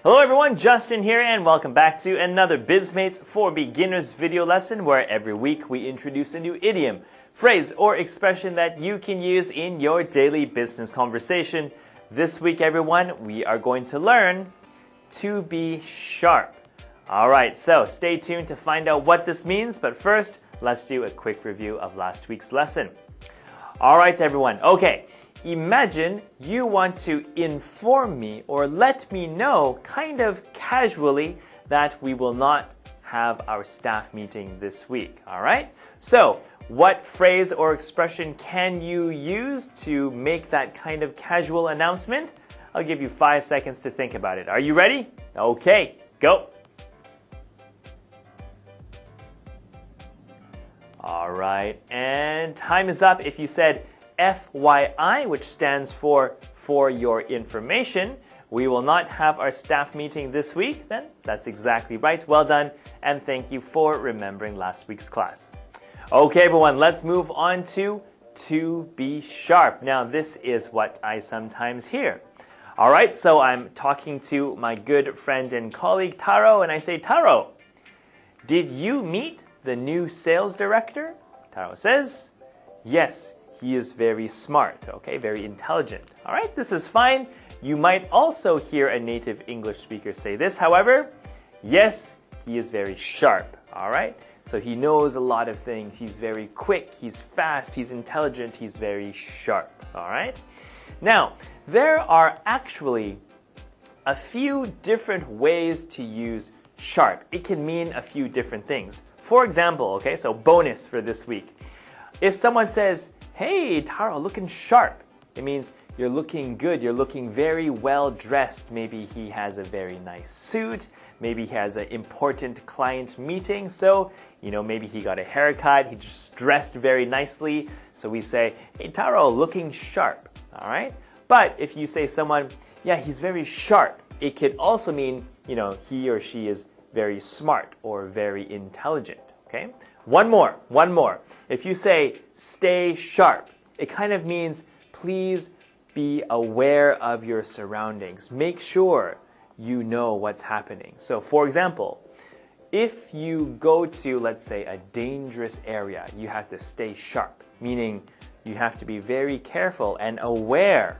Hello everyone, Justin here and welcome back to another Bizmates for Beginners video lesson where every week we introduce a new idiom, phrase, or expression that you can use in your daily business conversation. This week everyone, we are going to learn to be sharp. Alright, so stay tuned to find out what this means, but first, let's do a quick review of last week's lesson. Alright everyone, okay. Imagine you want to inform me or let me know kind of casually that we will not have our staff meeting this week, all right? So, what phrase or expression can you use to make that kind of casual announcement? I'll give you 5 seconds to think about it. Are you ready? Okay, go. All right, and time is up. If you said FYI, which stands for your information, we will not have our staff meeting this week, then that's exactly right. Well done, and thank you for remembering last week's class. Okay, everyone, let's move on to be sharp. Now, this is what I sometimes hear. All right, so I'm talking to my good friend and colleague, Taro, and I say, Taro, did you meet the new sales director? Taro says, yes. He is very smart, okay, very intelligent. All right, this is fine. You might also hear a native English speaker say this. However, yes, he is very sharp, all right? So he knows a lot of things. He's very quick, he's fast, he's intelligent, he's very sharp, all right? Now, there are actually a few different ways to use sharp. It can mean a few different things. For example, okay, so bonus for this week. If someone says, hey, Taro, looking sharp, it means you're looking good, you're looking very well dressed. Maybe he has a very nice suit, maybe he has an important client meeting, so, maybe he got a haircut, he just dressed very nicely, so we say, hey, Taro, looking sharp, all right? But if you say someone, yeah, he's very sharp, it could also mean, he or she is very smart or very intelligent, okay? One more. If you say, stay sharp, it kind of means please be aware of your surroundings. Make sure you know what's happening. So, for example, if you go to, let's say, a dangerous area, you have to stay sharp, meaning you have to be very careful and aware.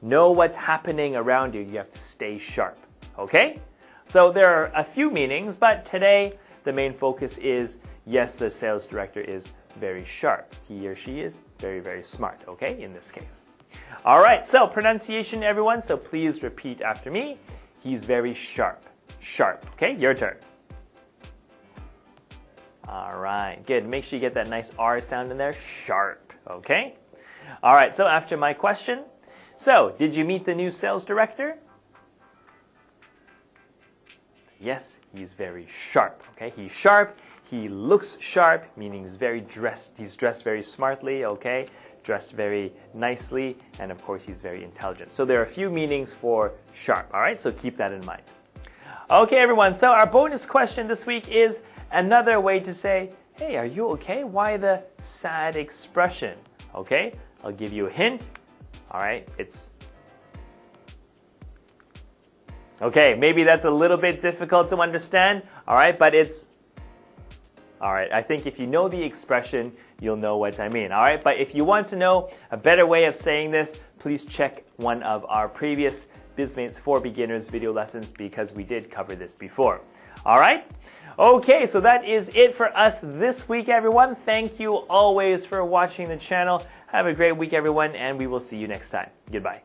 Know what's happening around you. You have to stay sharp, okay? So there are a few meanings, but today the main focus is yes, the sales director is very sharp. He or she is very, very smart, okay, in this case. All right, so pronunciation, everyone, so please repeat after me. He's very sharp. Sharp, okay, your turn. All right, good. Make sure you get that nice R sound in there. Sharp, okay? All right, so after my question, so did you meet the new sales director? Yes, he's very sharp, okay? He's sharp. He looks sharp, meaning he's dressed very smartly, okay? Dressed very nicely, and of course he's very intelligent. So there are a few meanings for sharp, all right? So keep that in mind. Okay, everyone, so our bonus question this week is another way to say, hey, are you okay? Why the sad expression? Okay, I'll give you a hint. All right, okay, maybe that's a little bit difficult to understand, all right, but all right, I think if you know the expression, you'll know what I mean, all right? But if you want to know a better way of saying this, please check one of our previous Bizmates for Beginners video lessons because we did cover this before, all right? Okay, so that is it for us this week, everyone. Thank you always for watching the channel. Have a great week, everyone, and we will see you next time. Goodbye.